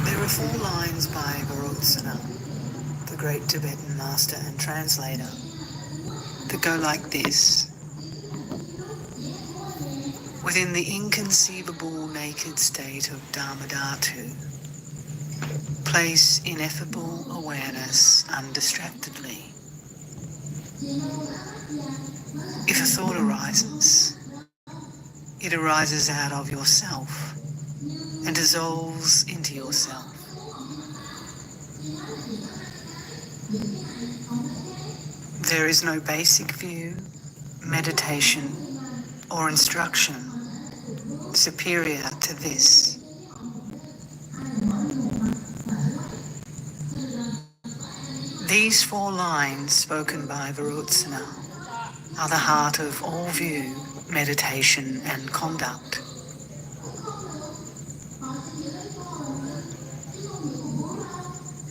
There are 4 lines by the great Tibetan master and translator, that go like this. Within the inconceivable naked state of Dharma, place ineffable awareness undistractedly. If a thought arises, it arises out of yourself and dissolves into yourself. There is no basic view, meditation, or instruction superior to this. These 4 lines spoken by Varutsana are the heart of all view, meditation, and conduct.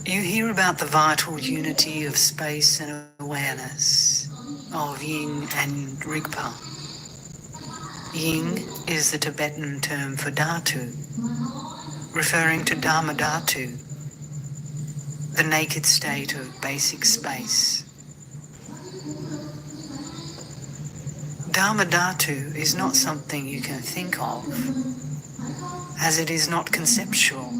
You hear about the vital unity of space and awareness, of yin and rigpa. Yin is the Tibetan term for dhatu, referring to Dharma dhatu, the naked state of basic space. Dharma dhatu is not something you can think of, as it is not conceptual.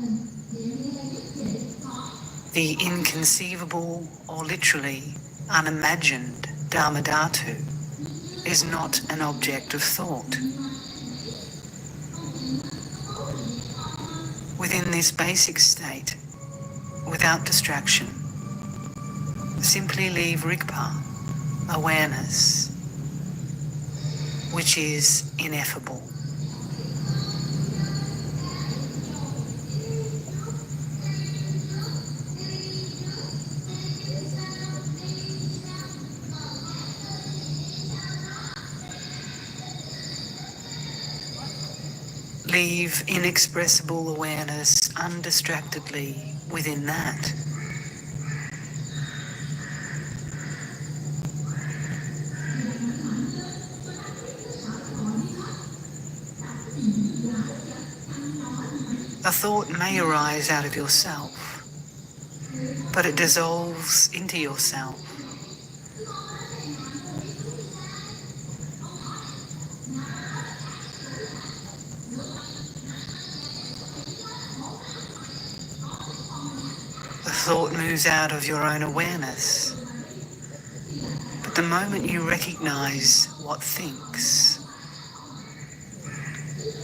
The inconceivable, or literally unimagined Dharma dhatu, is not an object of thought. Within this basic state, without distraction, simply leave rigpa, awareness, which is ineffable. Leave inexpressible awareness undistractedly within that. A thought may arise out of yourself, but it dissolves into yourself. The thought moves out of your own awareness, but the moment you recognize what thinks,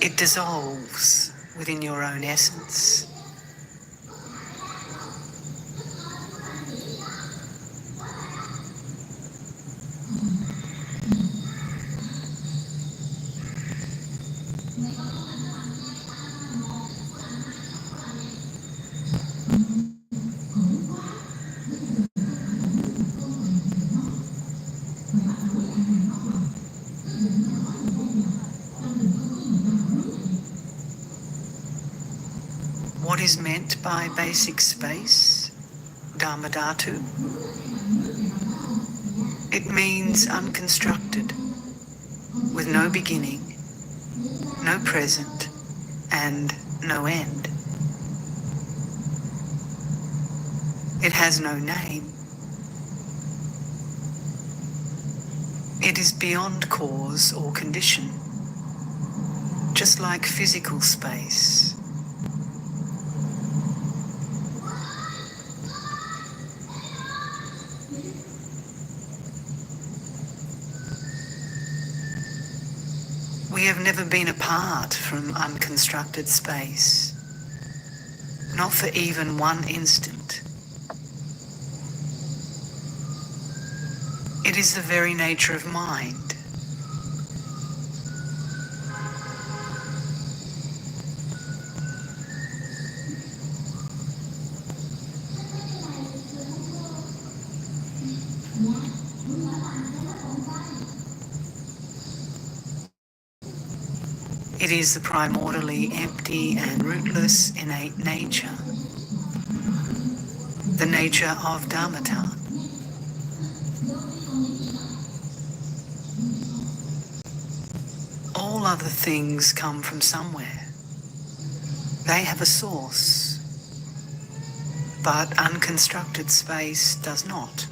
it dissolves within your own essence. What is meant by basic space, Dharma Dhatu? It means unconstructed, with no beginning, no present, and no end. It has no name. It is beyond cause or condition, just like physical space. We have never been apart from unconstructed space, not for even one instant. It is the very nature of mind. It is the primordially empty and rootless innate nature, the nature of Dharmata. All other things come from somewhere. They have a source, but unconstructed space does not.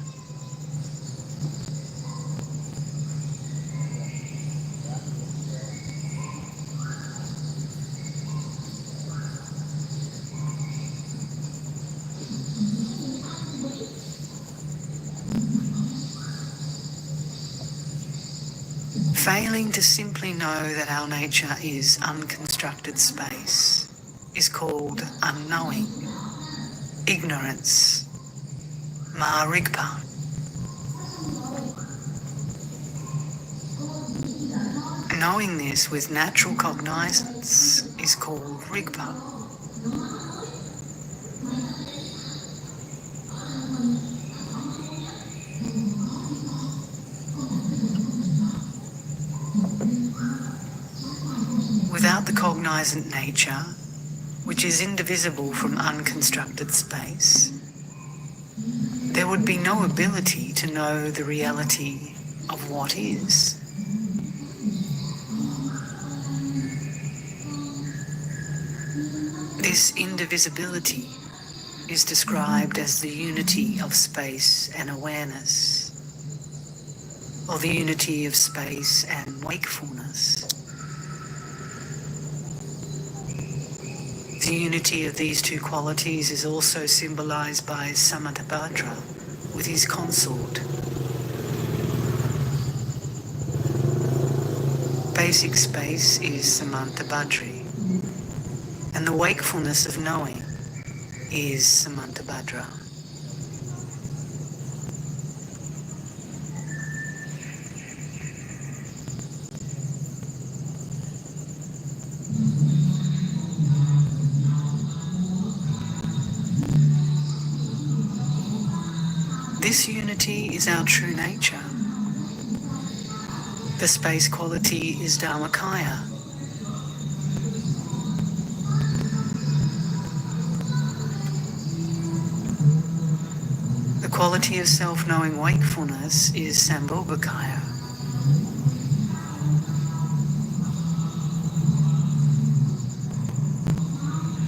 Failing to simply know that our nature is unconstructed space is called unknowing, ignorance, ma-rigpa. Knowing this with natural cognizance is called rigpa. Without the cognizant nature, which is indivisible from unconstructed space, there would be no ability to know the reality of what is. This indivisibility is described as the unity of space and awareness, or the unity of space and wakefulness. The unity of these two qualities is also symbolized by Samantabhadra with his consort. basic space is Samantabhadri, and the wakefulness of knowing is Samantabhadra. This unity is our true nature. The space quality is Dharmakaya. The quality of self-knowing wakefulness is Sambhogakaya.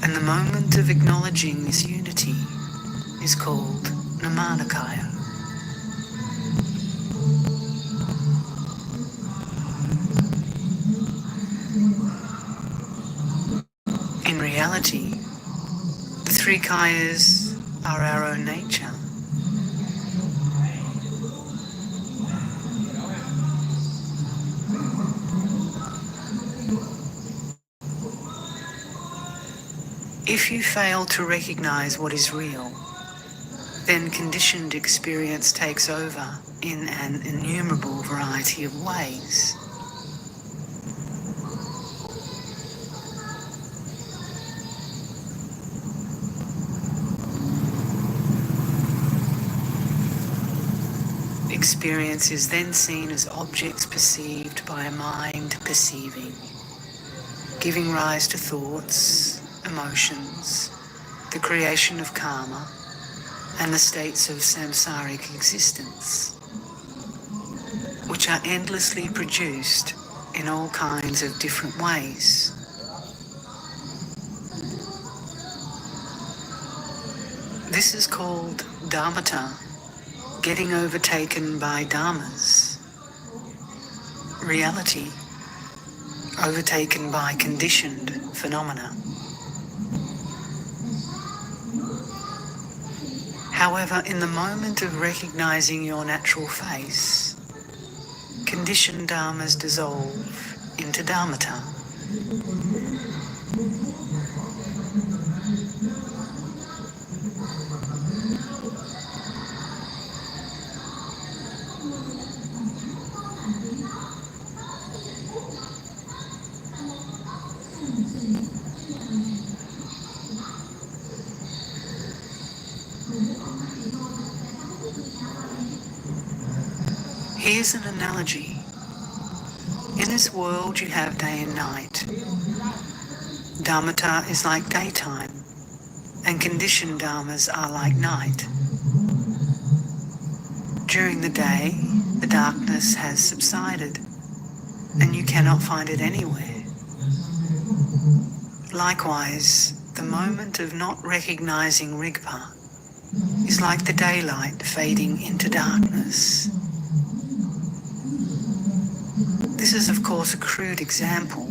And the moment of acknowledging this unity is called Namanakaya. In reality, the three kayas are our own nature. If you fail to recognize what is real, then conditioned experience takes over in an innumerable variety of ways. Experience is then seen as objects perceived by a mind perceiving, giving rise to thoughts, emotions, the creation of karma, and the states of samsaric existence, which are endlessly produced in all kinds of different ways. This is called dharmata, getting overtaken by dharmas, reality, overtaken by conditioned phenomena. However, in the moment of recognizing your natural face, conditioned dharmas dissolve into dharmata. Here's an analogy. In this world you have day and night. Dharmata is like daytime, and conditioned dharmas are like night. During the day, the darkness has subsided, and you cannot find it anywhere. Likewise, the moment of not recognizing Rigpa is like the daylight fading into darkness. This is of course a crude example,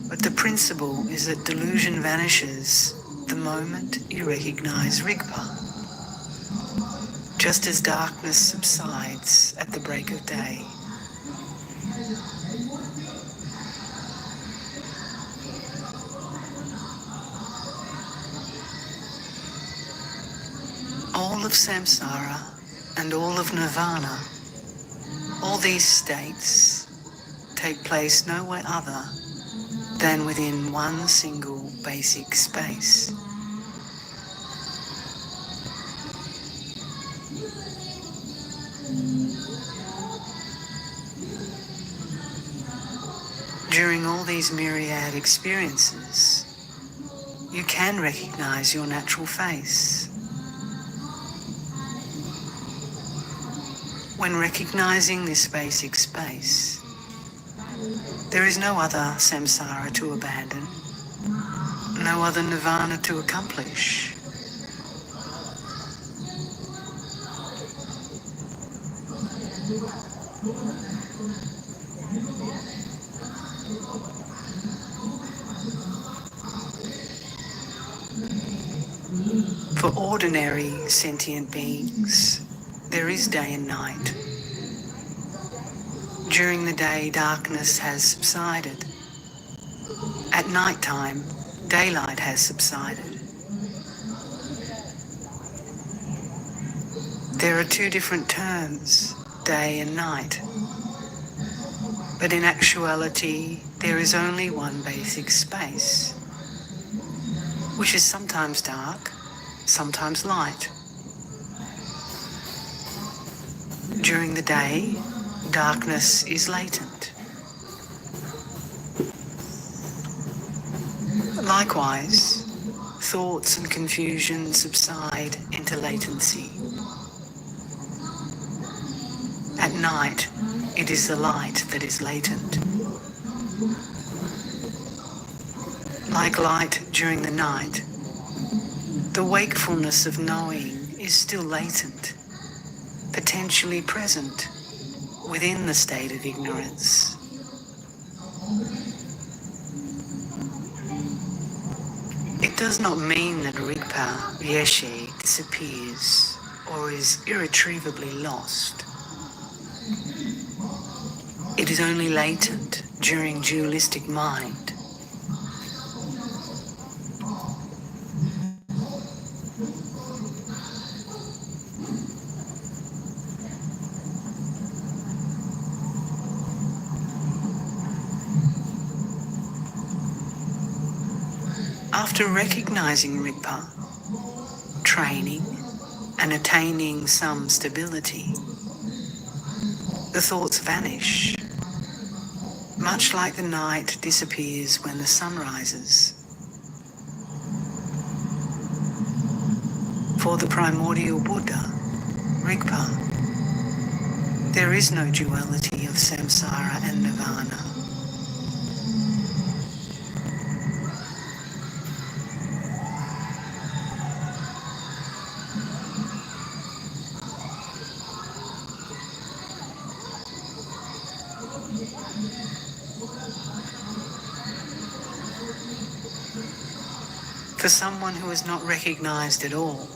but the principle is that delusion vanishes the moment you recognize Rigpa, just as darkness subsides at the break of day. All of samsara and all of nirvana, all these states take place nowhere other than within one single basic space. During all these myriad experiences, you can recognize your natural face. When recognizing this basic space, there is no other samsara to abandon, no other nirvana to accomplish. For ordinary sentient beings, there is day and night. During the day, darkness has subsided. At night time, daylight has subsided. There are two different terms, day and night. But in actuality, there is only one basic space, which is sometimes dark, sometimes light. During the day, darkness is latent. Likewise, thoughts and confusion subside into latency. At night, it is the light that is latent. Like light during the night, the wakefulness of knowing is still latent, potentially present within the state of ignorance. It does not mean that Rigpa, Yeshe, disappears or is irretrievably lost. It is only latent during dualistic mind. After recognizing Rigpa, training and attaining some stability, the thoughts vanish, much like the night disappears when the sun rises. For the primordial Buddha, Rigpa, there is no duality of samsara and nirvana. For someone who is not recognized at all,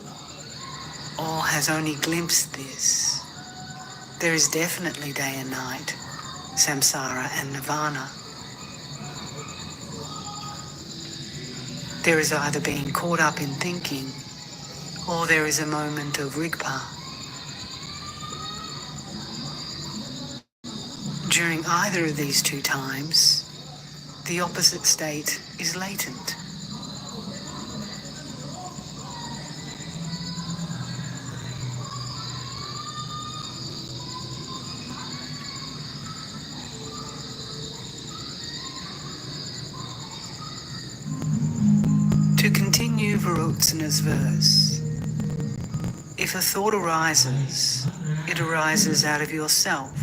or has only glimpsed this, there is definitely day and night, samsara and nirvana. There is either being caught up in thinking, or there is a moment of Rigpa. During either of these two times, the opposite state is latent. To continue Varotsana's verse, if a thought arises, it arises out of yourself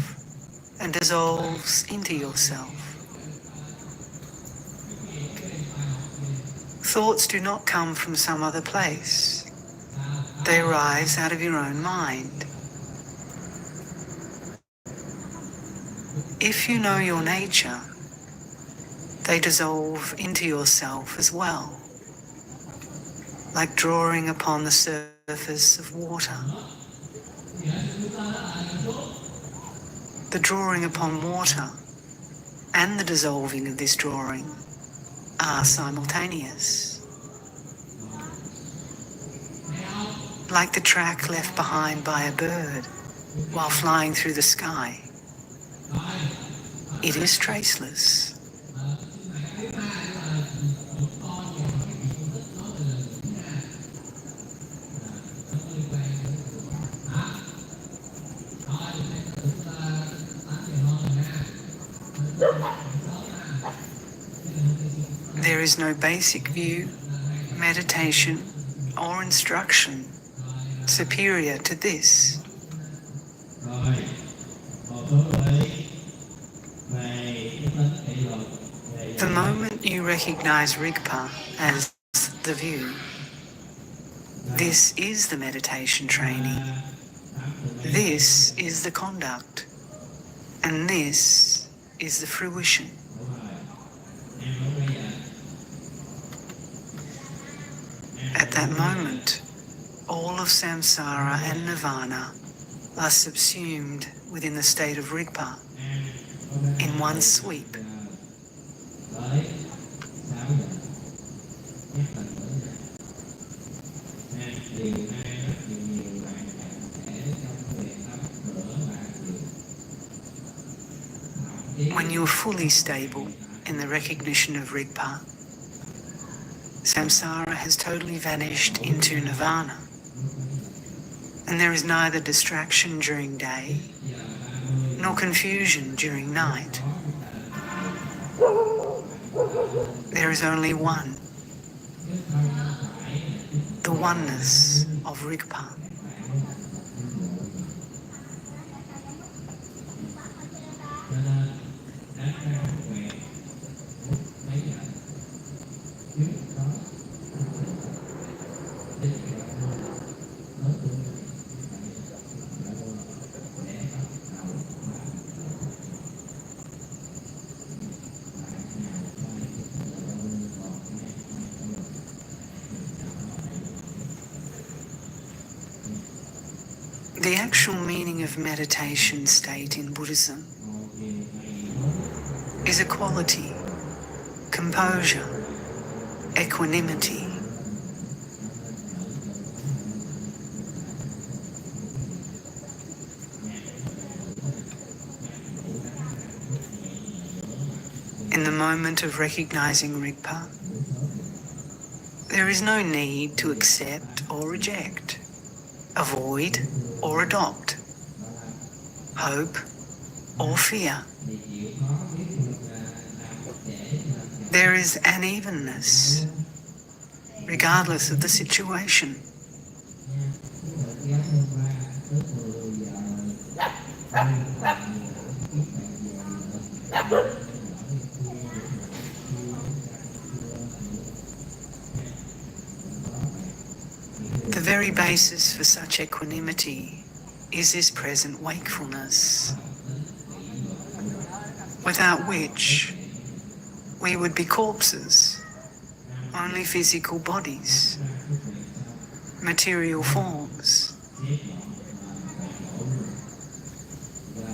and dissolves into yourself. Thoughts do not come from some other place. They arise out of your own mind. If you know your nature, they dissolve into yourself as well, like drawing upon the surface of water. The drawing upon water and the dissolving of this drawing are simultaneous. Like the track left behind by a bird while flying through the sky, it is traceless. There is no basic view, meditation, or instruction superior to this. The moment you recognize Rigpa as the view, this is the meditation training, this is the conduct, and this is the fruition. At that moment, all of samsara and nirvana are subsumed within the state of Rigpa, in one sweep. When you are fully stable in the recognition of Rigpa, samsara has totally vanished into nirvana, and there is neither distraction during day nor confusion during night. There is only one, the oneness of Rigpa. The actual meaning of meditation state in Buddhism is equality, composure, equanimity. In the moment of recognizing Rigpa, there is no need to accept or reject, avoid or adopt, hope or fear. There is an evenness, regardless of the situation. The very basis for such equanimity is this present wakefulness, without which we would be corpses, only physical bodies, material forms.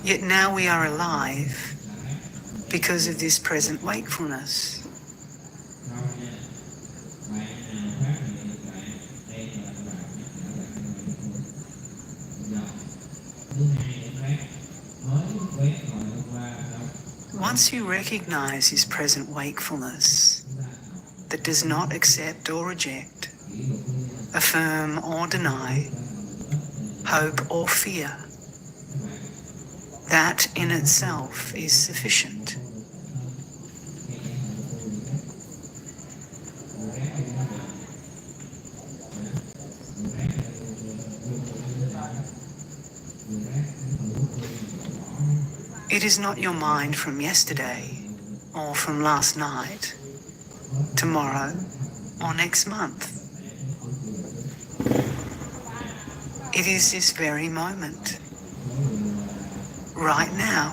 Yet now we are alive because of this present wakefulness. Once you recognize his present wakefulness that does not accept or reject, affirm or deny, hope or fear, that in itself is sufficient. It is not your mind from yesterday or from last night, tomorrow or next month. It is this very moment, right now.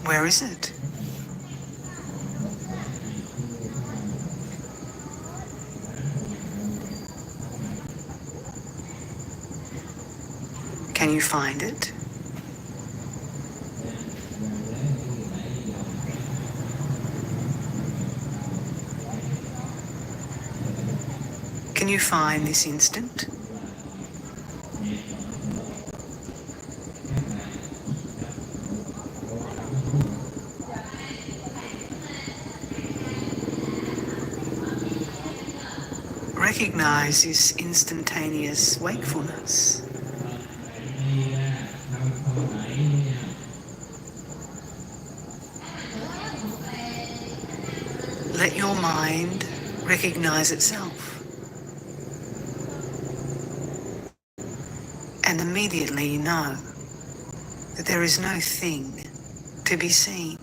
Where is it? Can you find it? Can you find this instant? Recognize this instantaneous wakefulness. Let your mind recognize itself. And immediately know that there is no thing to be seen.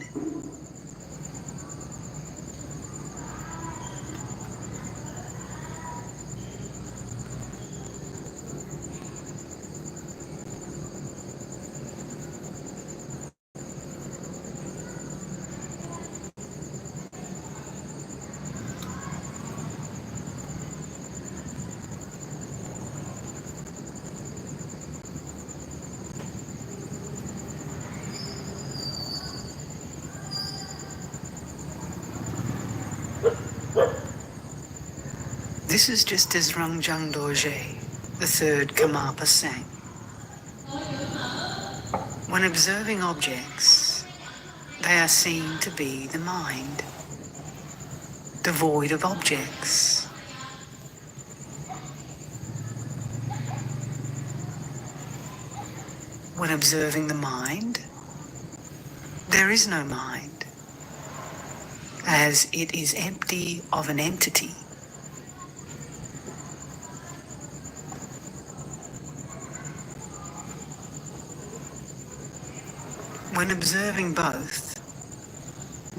This is just as Rangjung Dorje, the third Karmapa, sang. When observing objects, they are seen to be the mind, devoid of objects. When observing the mind, there is no mind, as it is empty of an entity. When observing both,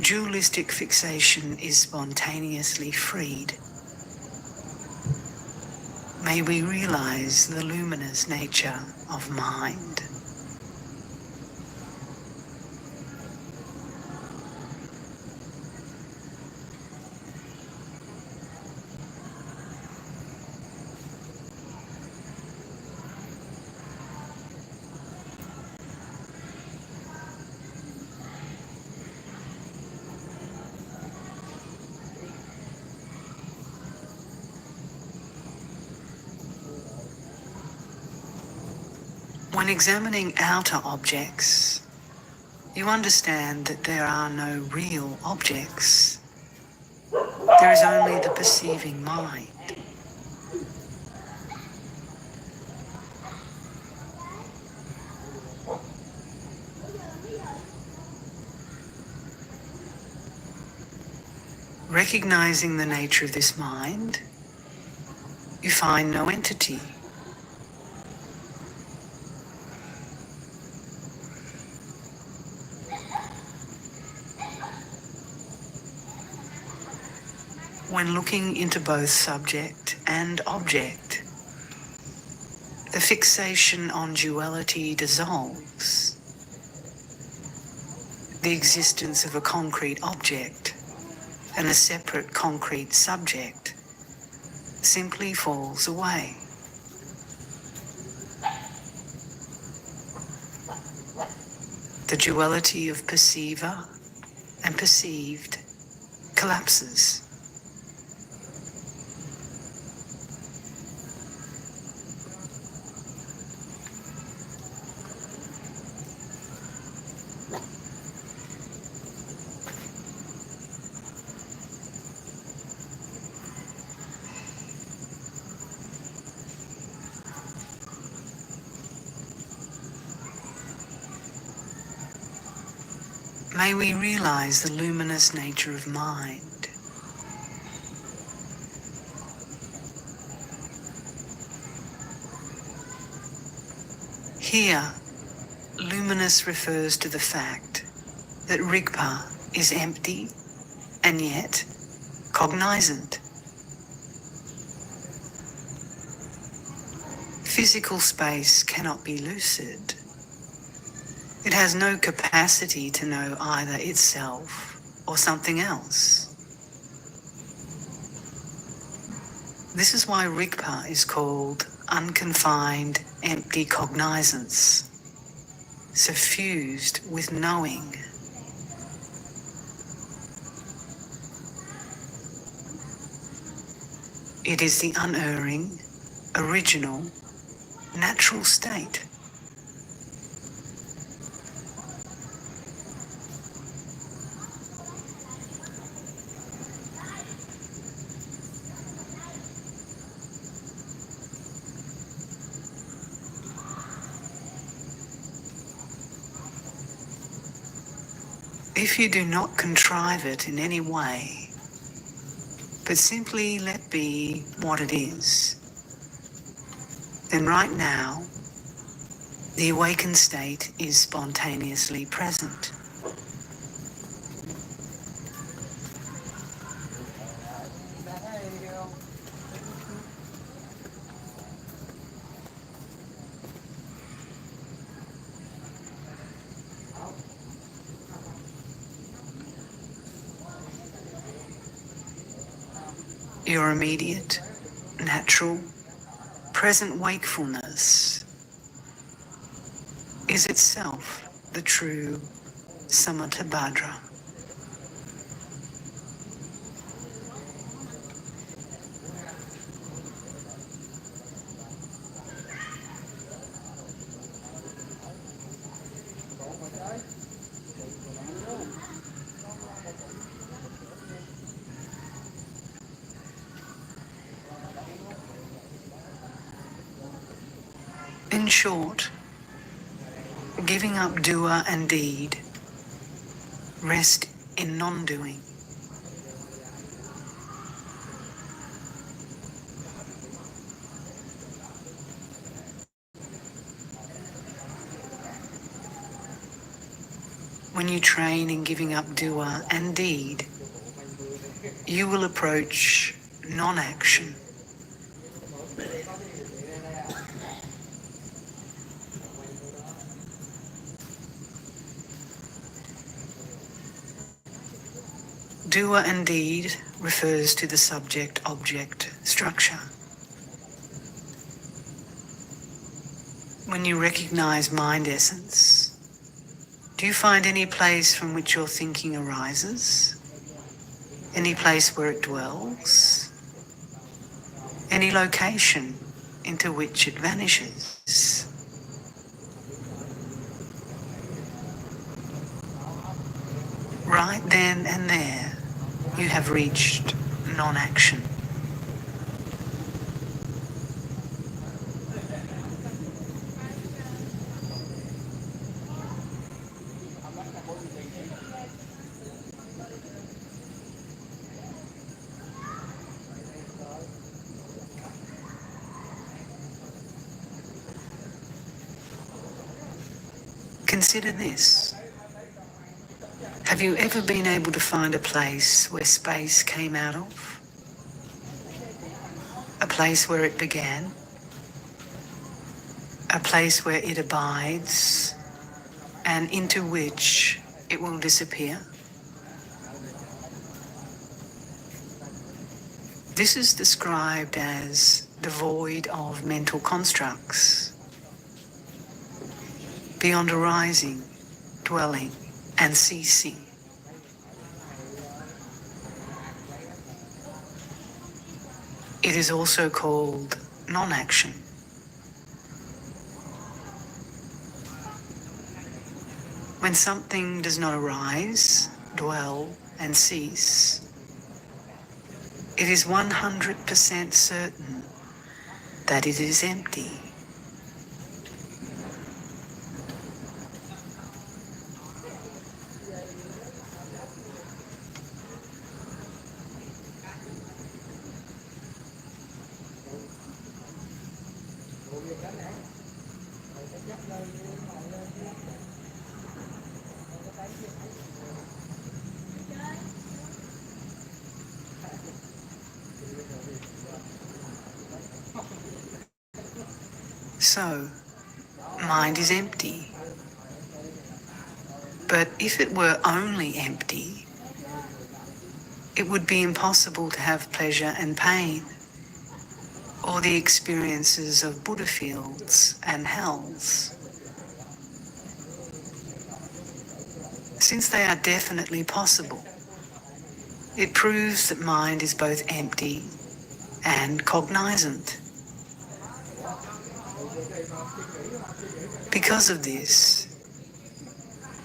dualistic fixation is spontaneously freed. May we realize the luminous nature of mind. When examining outer objects, you understand that there are no real objects. There is only the perceiving mind. Recognizing the nature of this mind, you find no entity. When looking into both subject and object, the fixation on duality dissolves. The existence of a concrete object and a separate concrete subject simply falls away. The duality of perceiver and perceived collapses. May we realize the luminous nature of mind. Here, luminous refers to the fact that Rigpa is empty and yet cognizant. Physical space cannot be lucid. It has no capacity to know either itself or something else. This is why Rigpa is called unconfined, empty cognizance, suffused with knowing. It is the unerring, original, natural state. If you do not contrive it in any way, but simply let be what it is, then right now, the awakened state is spontaneously present. Your immediate, natural, present wakefulness is itself the true samatha. In short, giving up doer and deed, rest in non-doing. When you train in giving up doer and deed, you will approach non-action. Doer and deed refers to the subject-object structure. When you recognize mind essence, do you find any place from which your thinking arises? Any place where it dwells? Any location into which it vanishes? Right then and there, you have reached non-action. Consider this. Have you ever been able to find a place where space came out of? A place where it began? A place where it abides and into which it will disappear? This is described as devoid of mental constructs, beyond arising, dwelling, and ceasing. It is also called non-action. When something does not arise, dwell, and cease, it is 100% certain that it is empty. So, mind is empty. But if it were only empty, it would be impossible to have pleasure and pain, or the experiences of Buddha fields and hells. Since they are definitely possible, it proves that mind is both empty and cognizant. Because of this,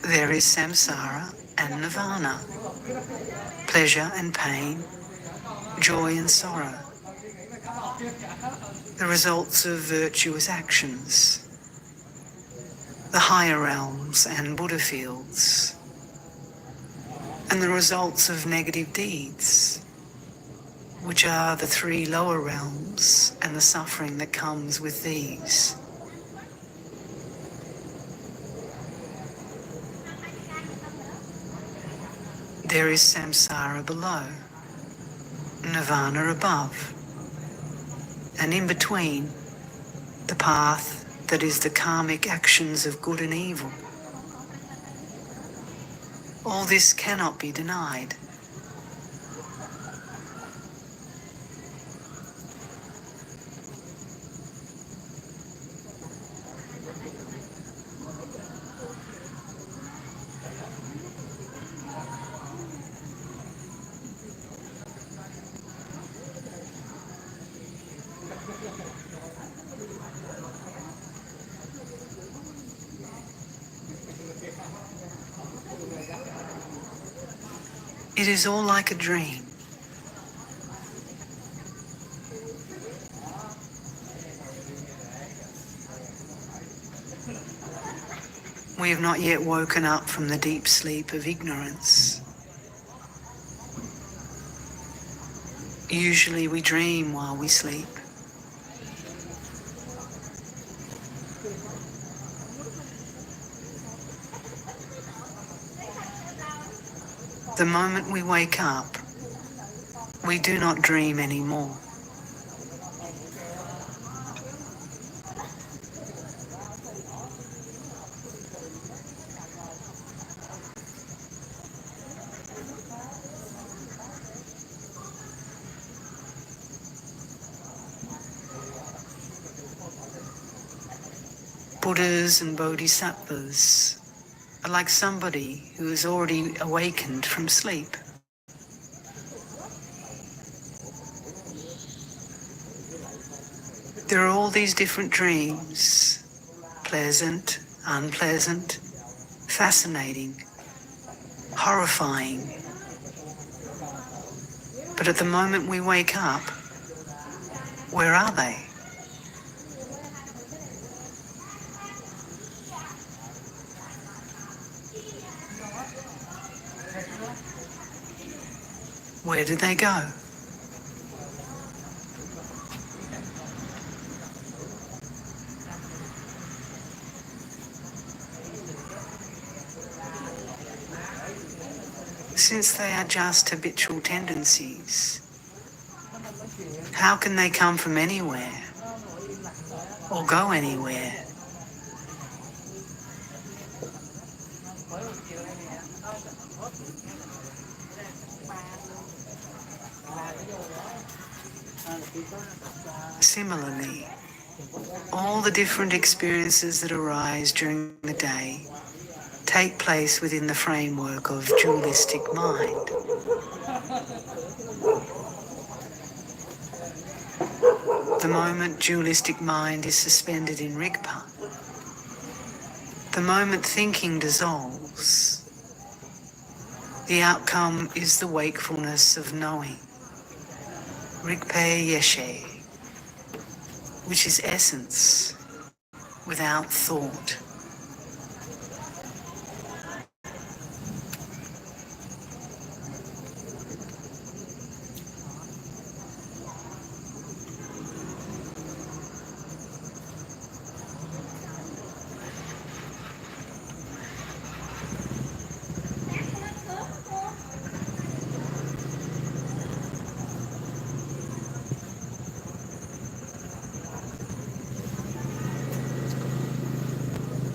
there is samsara and nirvana, pleasure and pain, joy and sorrow, the results of virtuous actions, the higher realms and Buddha fields, and the results of negative deeds, which are the three lower realms and the suffering that comes with these. There is samsara below, nirvana above, and in between, the path that is the karmic actions of good and evil. All this cannot be denied. It is all like a dream. We have not yet woken up from the deep sleep of ignorance. Usually we dream while we sleep. The moment we wake up, we do not dream anymore. Buddhas and bodhisattvas are like somebody who has already awakened from sleep. There are all these different dreams, pleasant, unpleasant, fascinating, horrifying. But at the moment we wake up, where are they? Where did they go? Since they are just habitual tendencies, how can they come from anywhere or go anywhere? Similarly, all the different experiences that arise during the day take place within the framework of dualistic mind. The moment dualistic mind is suspended in rigpa, the moment thinking dissolves, the outcome is the wakefulness of knowing, rigpa yeshe, which is essence without thought.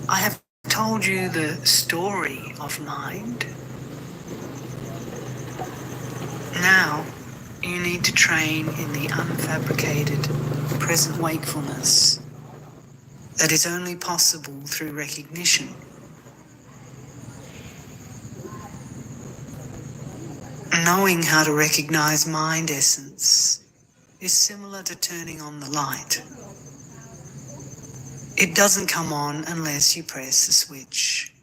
I have told you the story of mind. Now you need to train in the unfabricated present wakefulness that is only possible through recognition. Knowing how to recognize mind essence is similar to turning on the light. It doesn't come on unless you press the switch.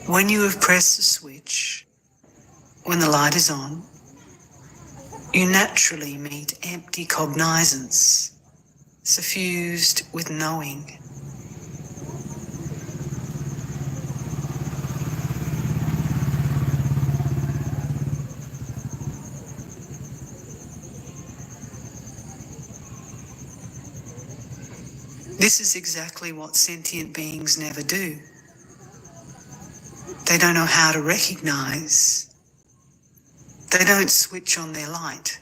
When you have pressed the switch, when the light is on, you naturally meet empty cognizance, suffused with knowing. This is exactly what sentient beings never do. They don't know how to recognize. They don't switch on their light.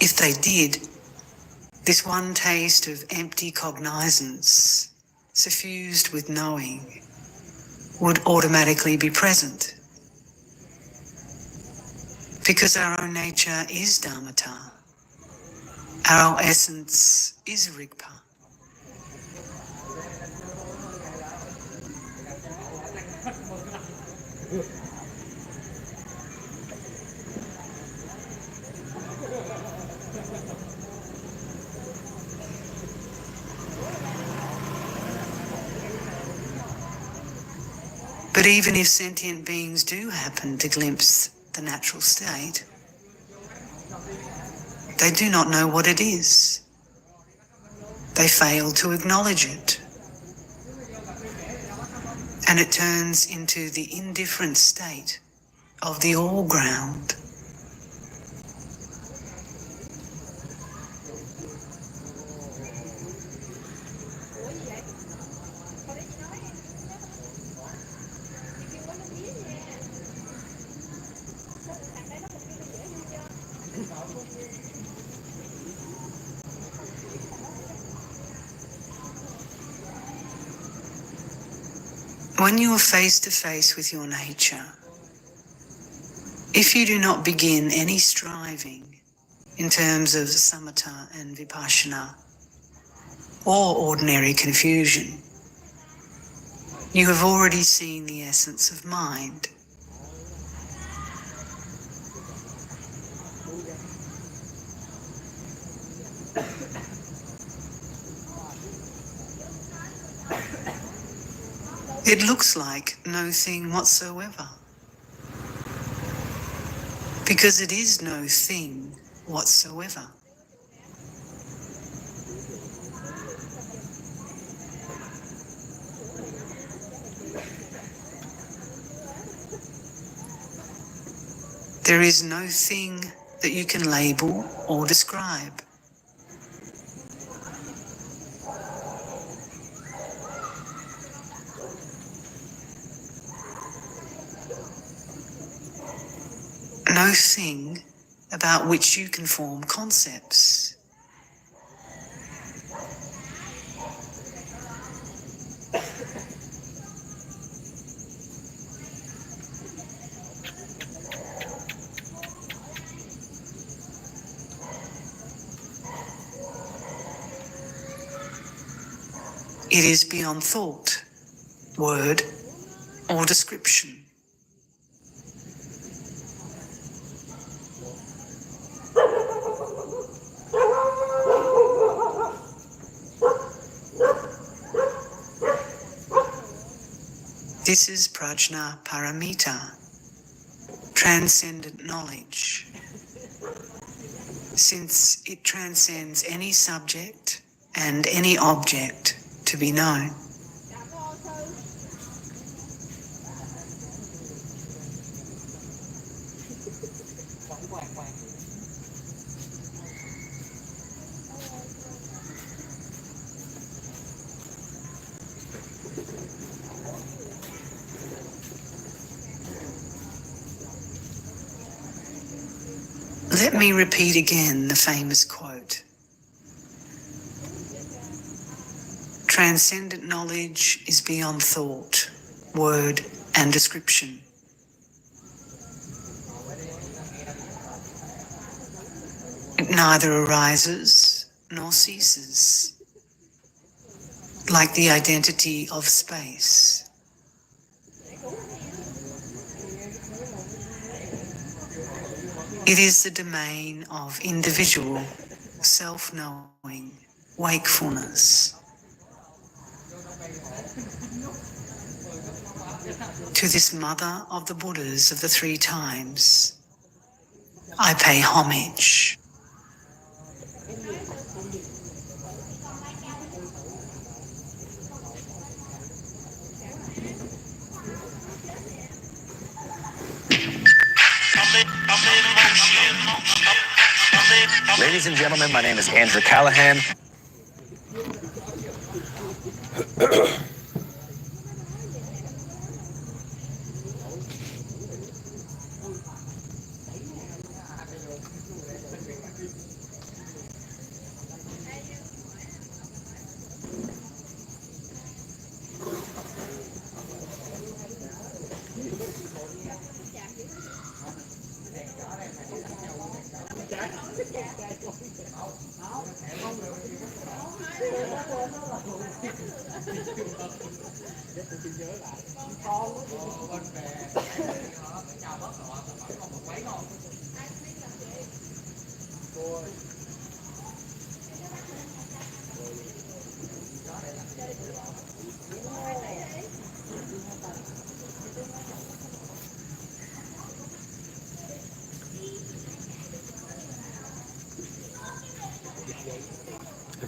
If they did, this one taste of empty cognizance, suffused with knowing, would automatically be present. Because our own nature is Dharmata. Our essence is Rigpa. But even if sentient beings do happen to glimpse the natural state, they do not know what it is. They fail to acknowledge it. And it turns into the indifferent state of the all-ground. When you are face to face with your nature, if you do not begin any striving in terms of samatha and vipassana or ordinary confusion, you have already seen the essence of mind. It looks like no thing whatsoever, because it is no thing whatsoever. There is no thing that you can label or describe. No thing about which you can form concepts. It is beyond thought, word, or description. This is prajna paramita, transcendent knowledge, since it transcends any subject and any object to be known. Let me repeat again the famous quote. Transcendent knowledge is beyond thought, word, and description. It neither arises nor ceases, like the identity of space. It is the domain of individual, self-knowing, wakefulness. To this mother of the Buddhas of the three times, I pay homage. Ladies and gentlemen, my name is Andrew Callahan.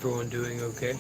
everyone doing okay?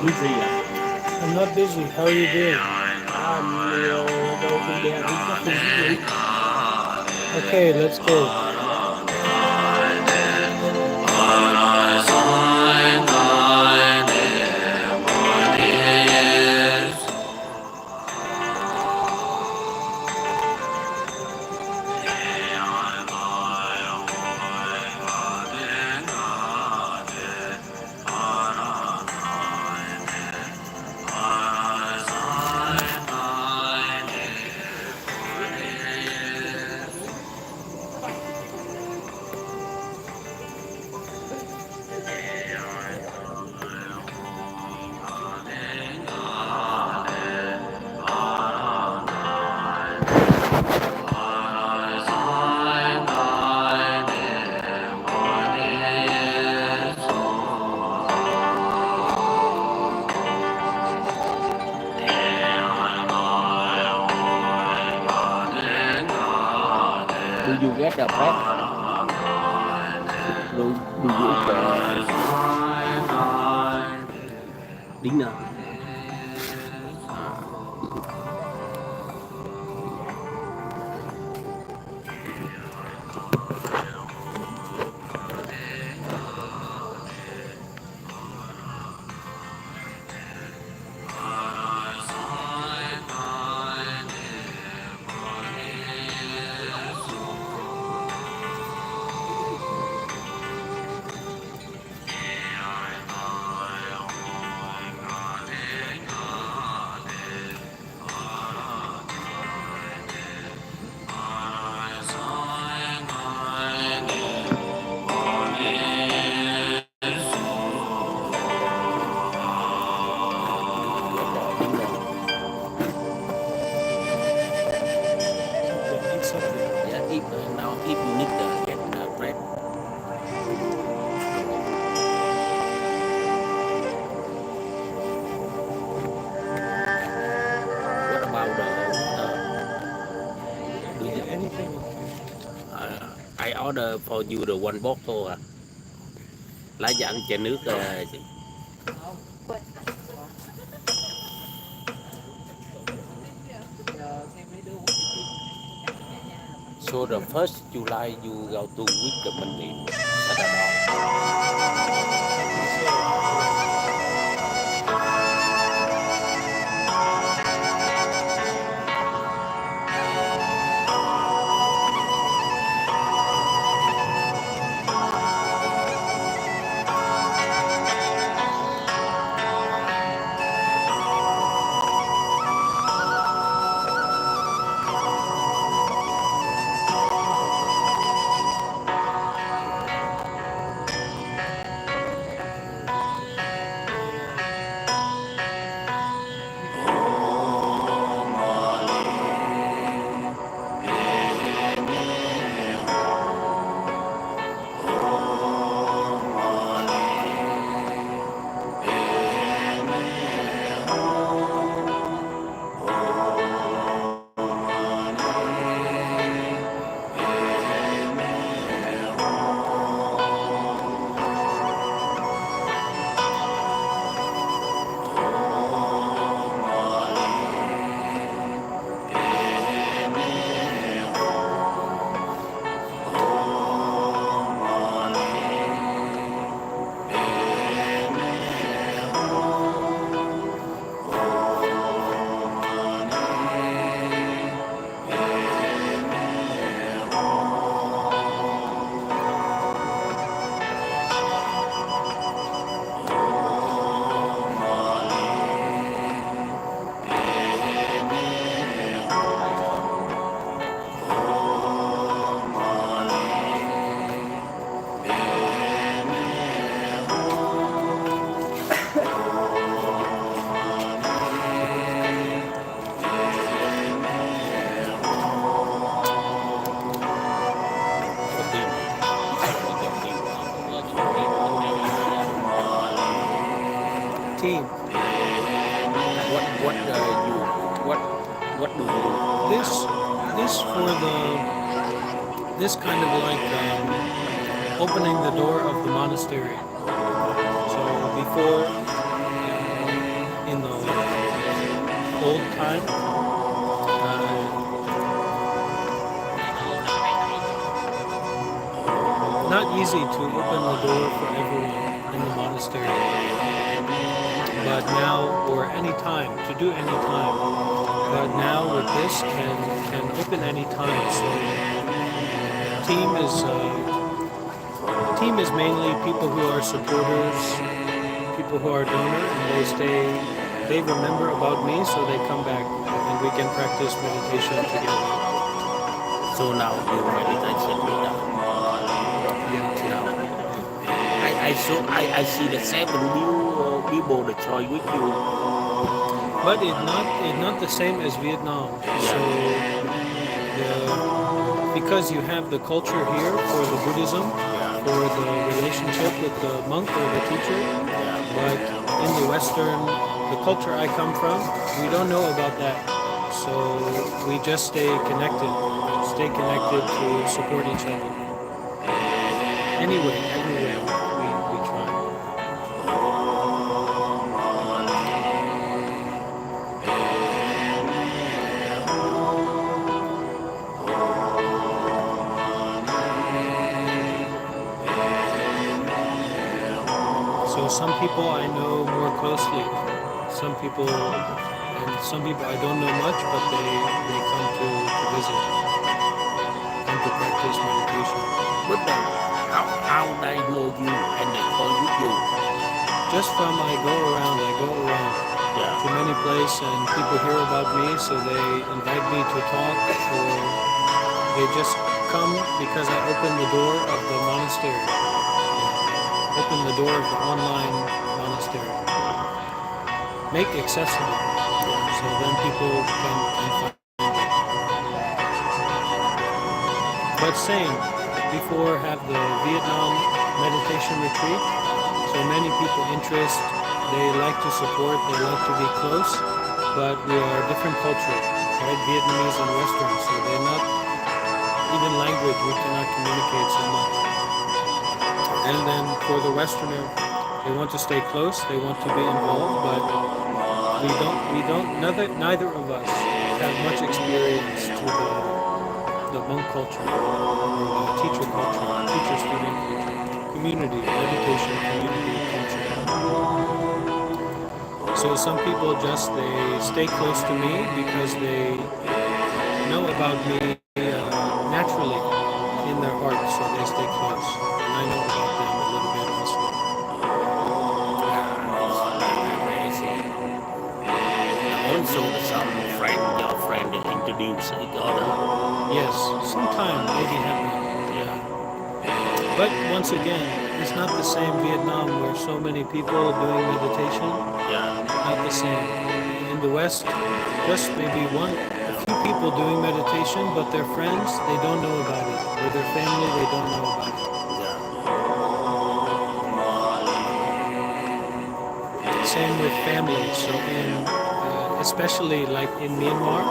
busy. I'm not busy. How are you doing? Đâu không đeo thì chắc không biết gì. Okay, let's go. Do you get the back? Do you get dinner? Yeah, if now if you need to get bread. What about the do you, Anything? I order for you the one bottle lá dặn chè nước chị. So the first July you go to with the Monday. Team. What do you do? This for this kind of like opening the door of the monastery. So before old time. Not easy to open the door for everyone in the monastery, but now, or any time, to do any time. But now with this can open any time. So team is mainly people who are supporters, people who are donor, and they remember about me, so they come back, and we can practice meditation together. So now you meditation with us. Now I see the 7 new people that join with you. But it's not the same as Vietnam. So because you have the culture here for the Buddhism, for the relationship with the monk or the teacher, but in the Western, the culture I come from, we don't know about that. So we just stay connected to support each other. Anyway, everywhere we try. So some people I know more closely, some people I don't know much, but they come to visit, come to practice meditation. But then, how they know you and they call with you? Just from I go around to many places, and people hear about me, so they invite me to talk, or they just come because I open the door of the monastery, open the door of the online monastery, make accessible, so then people can find. But same, before have the Vietnam meditation retreat, so many people interest, they like to support, they like to be close, but we are different culture, right? Vietnamese and Western, so they're not, even language, we cannot communicate so much. And then for the Westerner, they want to stay close, they want to be involved, but neither of us have much experience to the monk culture, or the teacher culture, teacher-student culture, community, meditation community culture. So some people they stay close to me because they know about me naturally in their heart, so they stay close. And I know about them a little bit also. Also, some your friend that introduce each other. Yes, sometime maybe happen. Yeah. But once again, it's not the same Vietnam where so many people doing meditation. Yeah. Not the same. In the West, just maybe a few people doing meditation, but their friends, they don't know about it. Or their family, they don't know about it. Same with families. So especially like in Myanmar,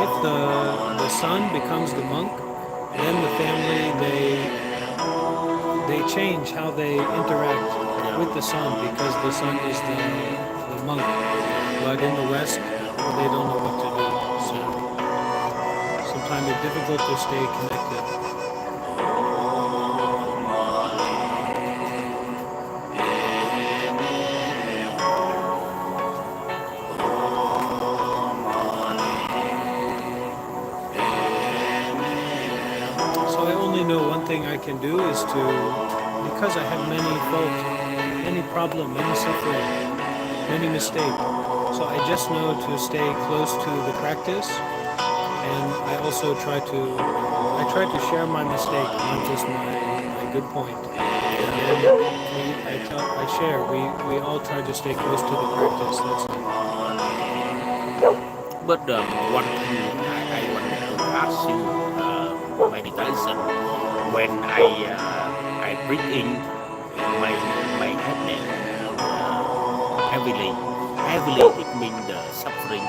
if the son becomes the monk, then the family they change how they interact with the son, because the son is the monk. But in the West, they don't know what to do. So sometimes it's difficult to stay connected. One thing I can do is because I have many faults, many problems, many suffering, many mistakes. So I just know to stay close to the practice, and I also try to share my mistake, not just my good point. And then I share. We all try to stay close to the practice. That's it. But one thing I wanted to ask you, meditation. When I breathe in my head heavily, it means the suffering.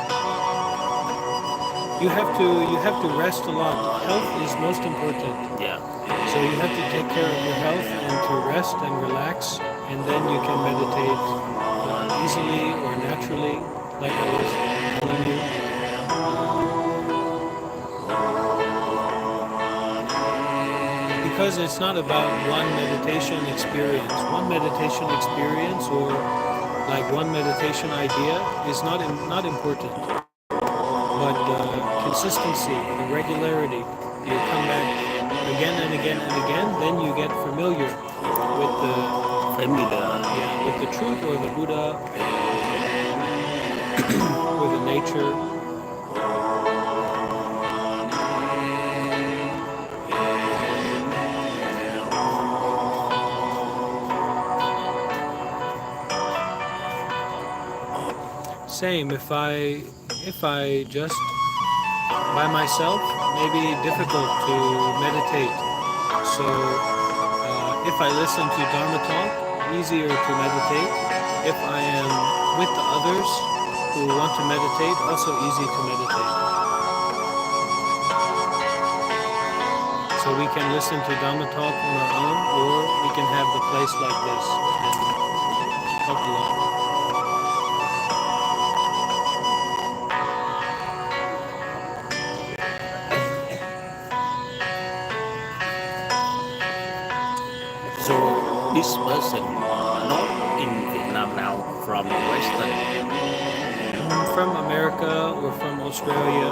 You have to rest a lot. Health is most important. Yeah. So you have to take care of your health and to rest and relax, and then you can meditate easily or naturally, like I was telling you. Because it's not about one meditation experience. One meditation experience or like one meditation idea is not important. But the consistency, the regularity, you come back again and again and again, then you get familiar with the truth or the Buddha or the nature. Same. If I just by myself, maybe difficult to meditate. So if I listen to Dharma talk, easier to meditate. If I am with the others who want to meditate, also easy to meditate. So we can listen to Dharma talk on our own, or we can have the place like this and talk alone. So this person not in Vietnam now, from Western. From America or from Australia.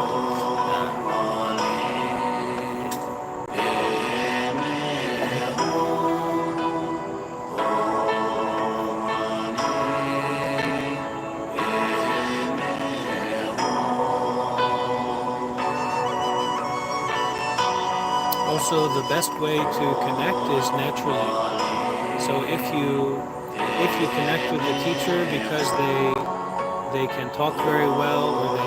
Also, the best way to connect is naturally. So if you connect with the teacher because they can talk very well, or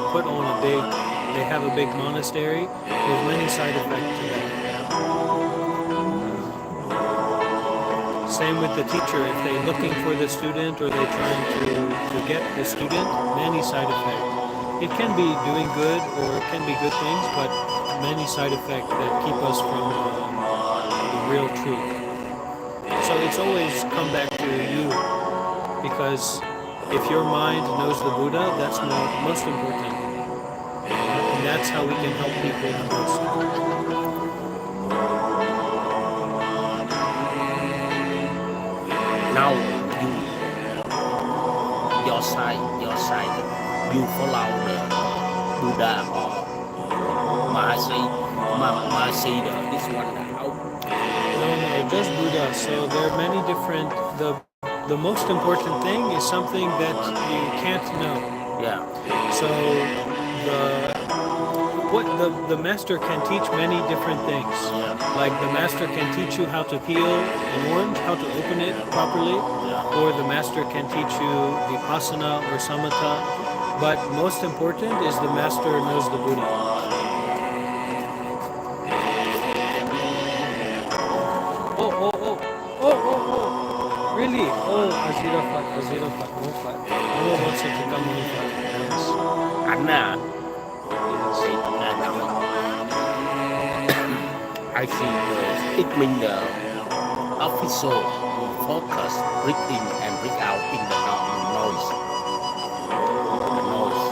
they have a big monastery, there's many side effects to that. Same with the teacher. If they're looking for the student or they're trying to get the student, many side effects. It can be doing good or it can be good things, but many side effects that keep us from the real truth. So it's always come back to you, because if your mind knows the Buddha, that's most important. And that's how we can help people the most. Now your side, you follow the Buddha or Mahasi, this one out. No, just Buddha. So there are many different. The most important thing is something that you can't know. Yeah. So the master can teach many different things. Yeah. Like the master can teach you how to peel an orange, how to open it properly, or the master can teach you vipassana or samatha. But most important is the master knows the Buddha. Oh. Really? Oh, Azirafat, Mofat. No wants to come on Mofat. Yes. Anna, Yes. I see it means the official focus breathe in and breathe out in the noise. The noise.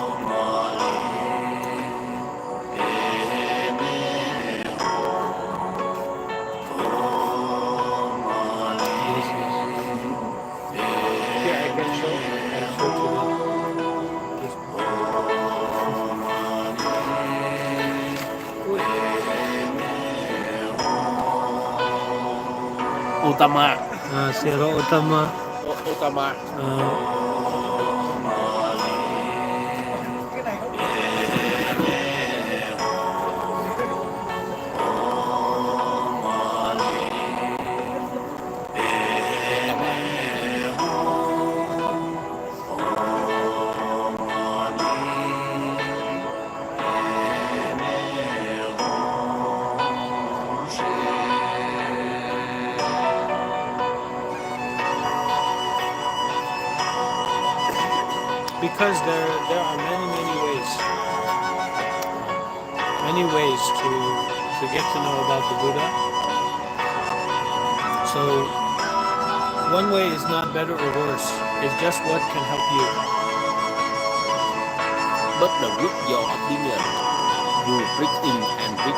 Here, I can show to them. Utama. Sira Utama. Utama. Because there are many ways to get to know about the Buddha. So one way is not better or worse. It's just what can help you. but with your opinion, you breathe in and breathe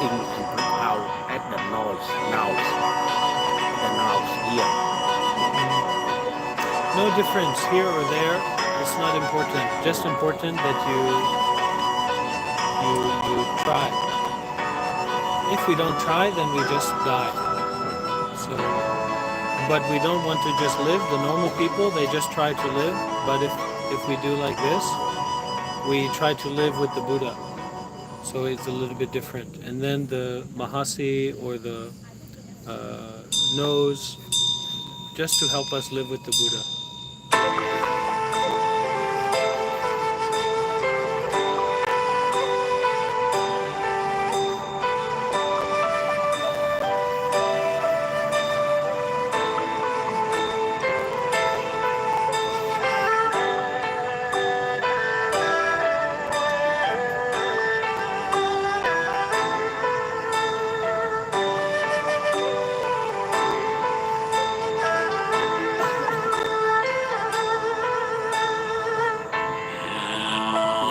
in and breathe out at the noise here. No difference here or there. It's not important. Just important that you try. If we don't try, then we just die. So, but we don't want to just live. The normal people, they just try to live. But if we do like this, we try to live with the Buddha. So it's a little bit different. And then the Mahasi or the nose, just to help us live with the Buddha.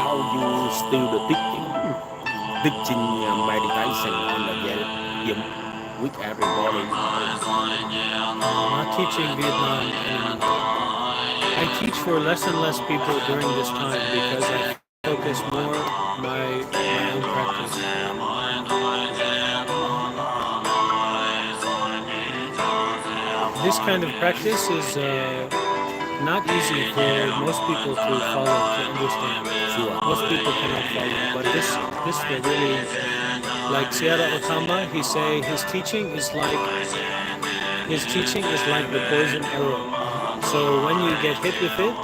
Now you still the teaching meditation on the Vietnam with everybody. I'm not teaching Vietnam anymore. I teach for less and less people during this time because I focus more my own practice. This kind of practice is not easy for most people to follow, to understand. Sure. Most people cannot follow, but this will really, like Sayadaw Gautama, he say his teaching is like the poison arrow. So when you get hit with it,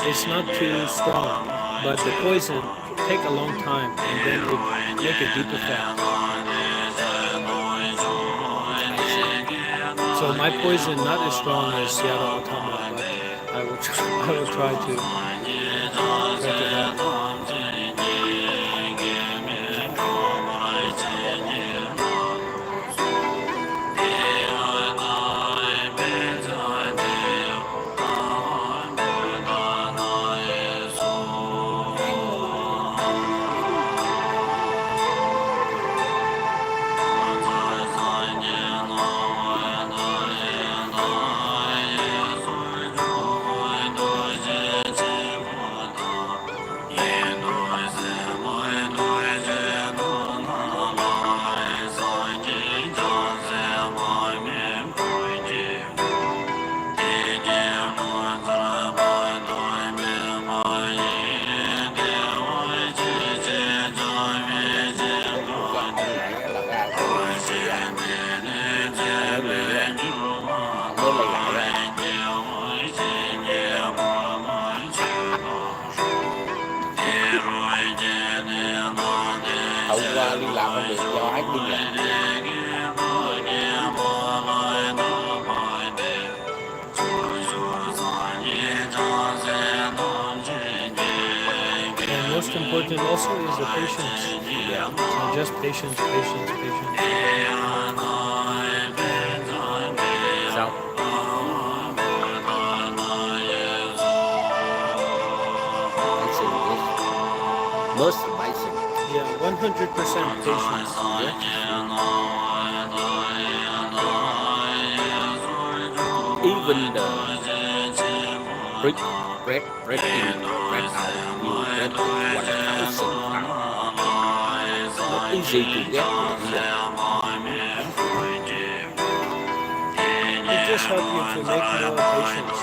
it's not too strong, but the poison take a long time and then it make a deep effect. So my poison not as strong as Sayadaw Gautama, but I will try to help. Hôm qua liên lạc không được do hết pin rồi. And most important also is the patience. Yeah. So just patience. Sao? Most amazing. Yeah, 100% patience. Even the breath in, breath out, you breath 1,000 times. Not easy to get. It just helps you to make more patience.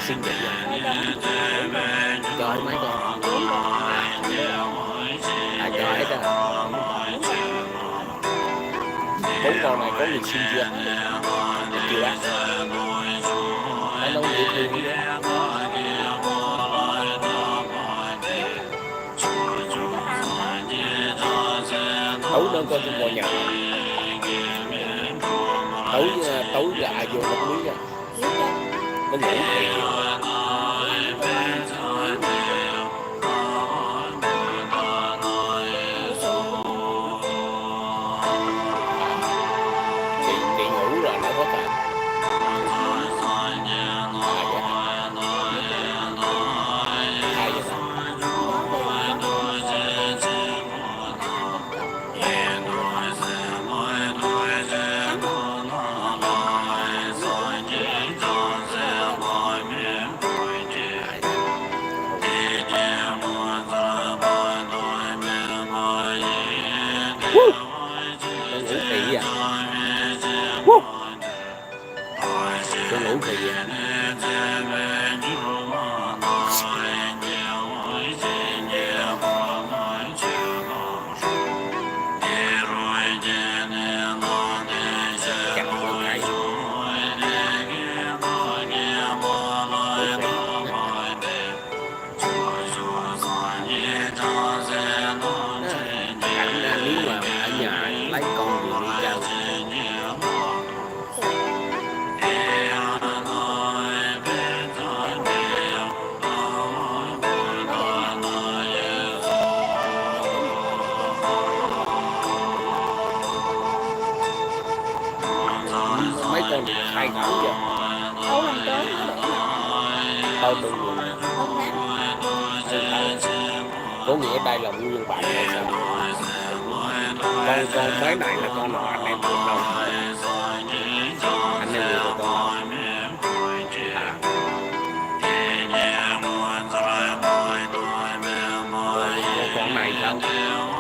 xinh vậy cho mấy con cho hết á. 4 con này có người xin chưa? Chưa bác. Nó dễ thương vậy. Tối nó có con bò nhỏ. Tối là vô nó biết á. Nó ngủ thì chị ngủ rồi nó có thể ngủ thì nếu mà ở nhà lấy con gì đi chơi mấy con 2 tháng chưa? Đâu làm trốn nó đẻ Đâu đừng không dám. có nghĩa đây là nguyên bản hay sao? Con bé này là con nào anh em được đâu? Anh em được con nào? Con này sao? Cái này.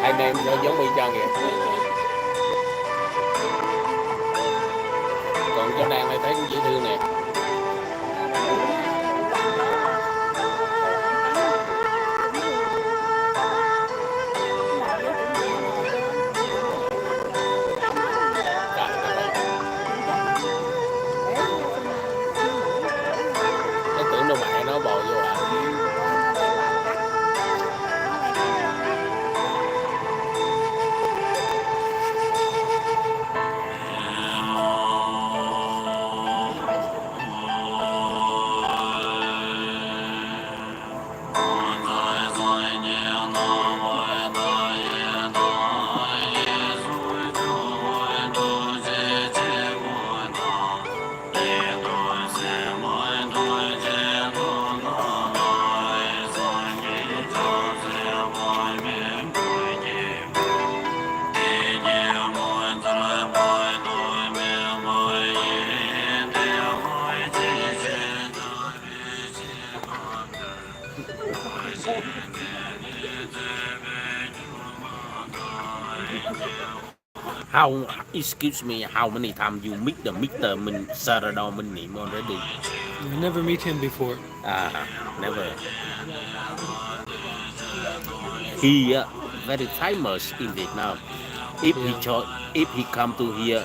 Anh em nó giống y chang vậy. Còn cháu đang lại thấy cũng dễ thương nè. Nó tưởng đâu mẹ nó bò vô à. How, excuse me, how many times you meet the Mr. Sarador Minim already? I never meet him before. Never. He very famous in Vietnam. If he come to here,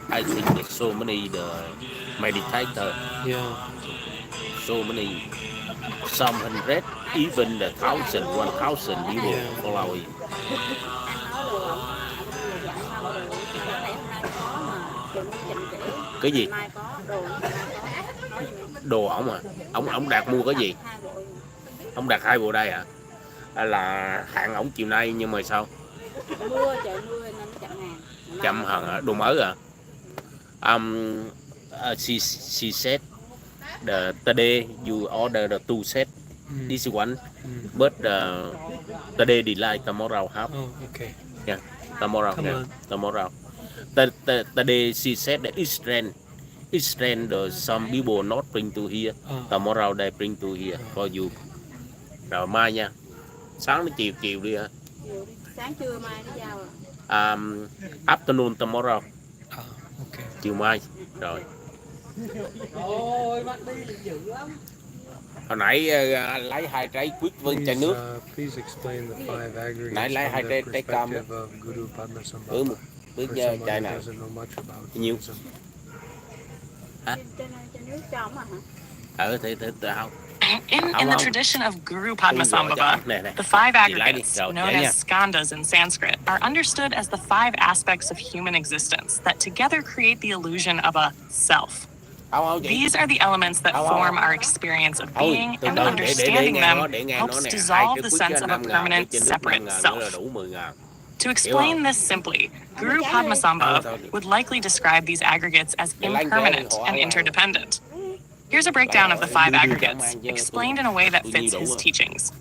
I think there's so many the meditator. Yeah. So many. some hundred, even 1,000, 1,000 people Yeah. following. Anh nói đồ ổng, anh vừa dặn sao đồ, bữa nay hôm nay có mà, Cái gì? mai có đồ, mai có, nói gì nữa? Đồ ổng à? Ông Đạt mua cái gì? Hai bộ. Ông Đạt 2 bộ đây à? Hay là hẹn ổng chiều nay nhưng mà sao? Mưa, trời mưa nên nó chậm hàng. Chậm hàng à? Đồ mới à? She said today you order the 2 set. This one, but today delay tomorrow half. Oh, okay. Yeah, tomorrow. Come Yeah, on. tomorrow. Today she said that it's trend. Some people not bring to here. Tomorrow they bring to here for you. Rồi mai nha. Sáng đến chiều đi hả? Chiều đi, sáng trưa mai nó giao à. Afternoon tomorrow. Okay. Chiều mai. Rồi. Hồi nãy lấy 2 trái quýt với chai nước. Please explain the 5 aggregates Nãy lấy 2 from the trái cam. perspective of Guru Padmasambhava. Với For someone chai who này. doesn't know much about Nhiêu? Buddhism. Trên nước trong hả? Thì không. In the tradition of Guru Padmasambhava, the 5 aggregates, known as skandhas in Sanskrit, are understood as the 5 aspects of human existence that together create the illusion of a self. These are the elements that form our experience of being, and understanding them helps dissolve the sense of a permanent, separate self. To explain this simply, Guru Padmasambhava would likely describe these aggregates as impermanent and interdependent. Here's a breakdown of the 5 aggregates, explained in a way that fits his teachings.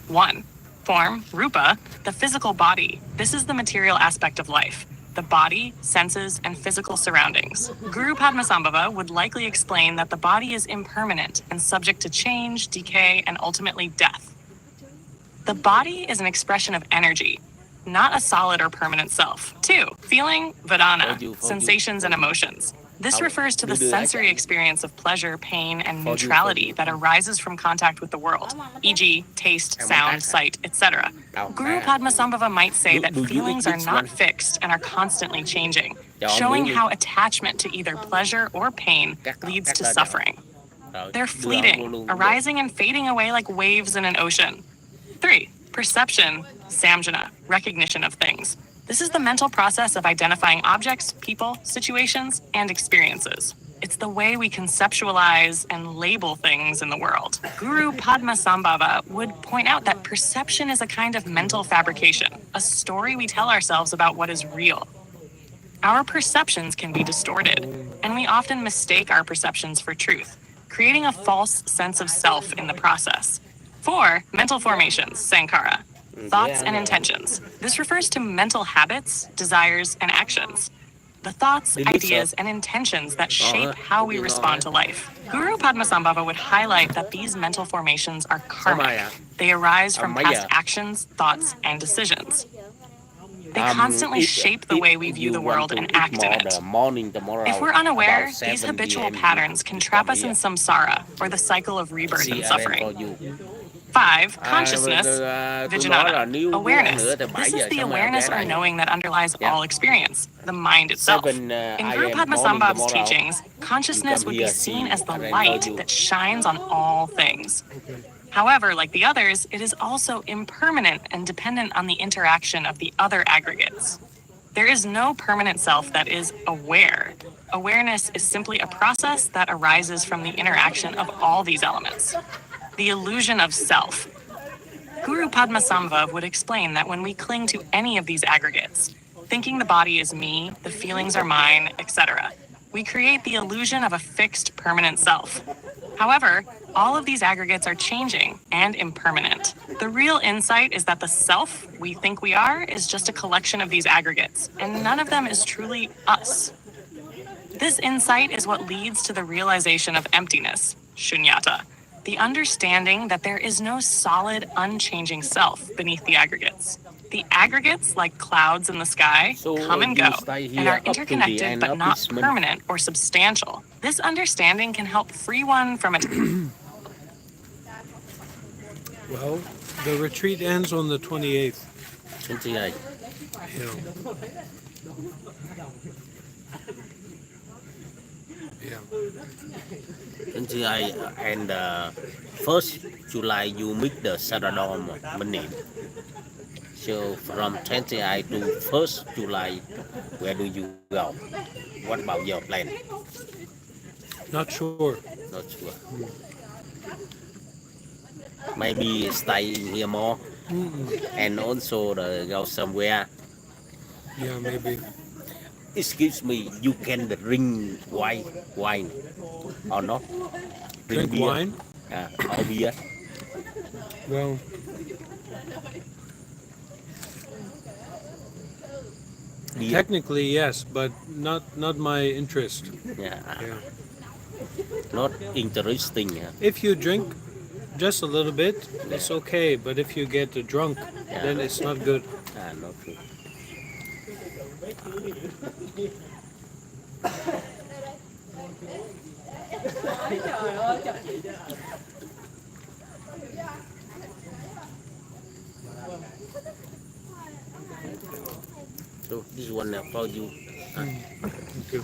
1. Form, rupa, the physical body. This is the material aspect of life. The body, senses, and physical surroundings. Guru Padmasambhava would likely explain that the body is impermanent and subject to change, decay, and ultimately death. The body is an expression of energy, not a solid or permanent self. 2. Feeling, vedana, sensations and emotions. This refers to the sensory experience of pleasure, pain, and neutrality that arises from contact with the world, e.g., taste, sound, sight, etc. Guru Padmasambhava might say that feelings are not fixed and are constantly changing, showing how attachment to either pleasure or pain leads to suffering. They're fleeting, arising and fading away like waves in an ocean. 3. Perception, samjana, recognition of things. This is the mental process of identifying objects, people, situations, and experiences. It's the way we conceptualize and label things in the world. Guru Padmasambhava would point out that perception is a kind of mental fabrication, a story we tell ourselves about what is real. Our perceptions can be distorted, and we often mistake our perceptions for truth, creating a false sense of self in the process. 4. Mental formations, sankhara. Thoughts and intentions. This refers to mental habits, desires, and actions. The thoughts, ideas, and intentions that shape how we respond to life. Guru Padmasambhava would highlight that these mental formations are karmic. They arise from past actions, thoughts, and decisions. They constantly shape the way we view the world and act in it. If we're unaware, these habitual patterns can trap us in samsara, or the cycle of rebirth and suffering. 5. Consciousness, vijnana, awareness. This is the awareness or knowing that underlies all experience, the mind itself. In Guru Padmasambhava's teachings, consciousness would be seen as the light that shines on all things. However, like the others, it is also impermanent and dependent on the interaction of the other aggregates. There is no permanent self that is aware. Awareness is simply a process that arises from the interaction of all these elements. The illusion of self. Guru Padmasambhava would explain that when we cling to any of these aggregates, thinking the body is me, the feelings are mine, etc., we create the illusion of a fixed, permanent self. However, all of these aggregates are changing and impermanent. The real insight is that the self we think we are is just a collection of these aggregates, and none of them is truly us. This insight is what leads to the realization of emptiness, shunyata, the understanding that there is no solid, unchanging self beneath the aggregates. The aggregates, like clouds in the sky, come and go, and are interconnected but not permanent or substantial. This understanding can help free one from a... Well, the retreat ends on the 28th. 28. Yeah. Yeah. 28 and 1st July you meet the Saradom Manim. So from 28 to 1st July, where do you go? What about your plan? Not sure. Not sure. Maybe stay in here more and also go somewhere. Yeah, maybe. Excuse me, you can drink wine or not? Drink Drink beer wine? or beer. Well, Beer. technically yes, but not my interest. Yeah. Yeah. Not interesting. If you drink just a little bit, it's okay. But if you get drunk, then it's not good. Not good. So this one for you. Thank you.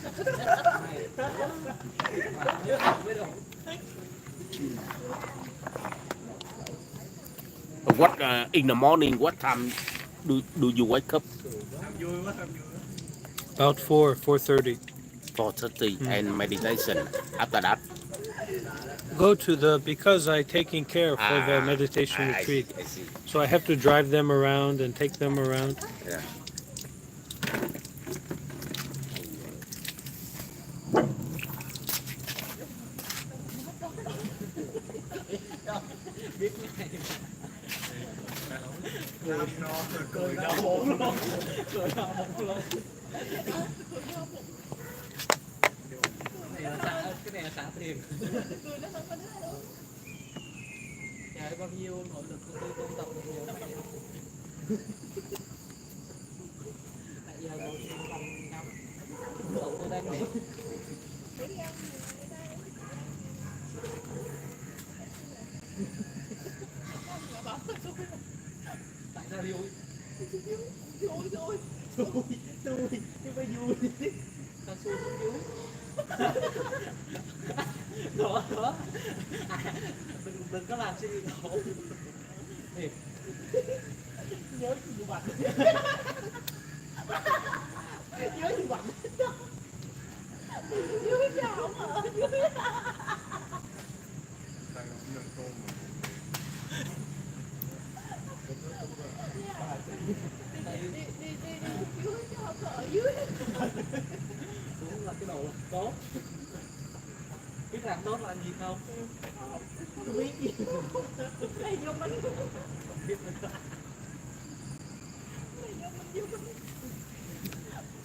What in the morning? What time do you wake up? About 4:30. 4:30 and meditation. After that, Go to the because I taking care for the meditation retreat, I see. so I have to drive them around and take them around. Yeah.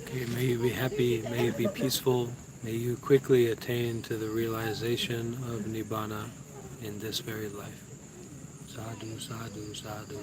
Okay, may you be happy, may you be peaceful, may you quickly attain to the realization of Nibbana in this very life. Sadhu, sadhu, sadhu.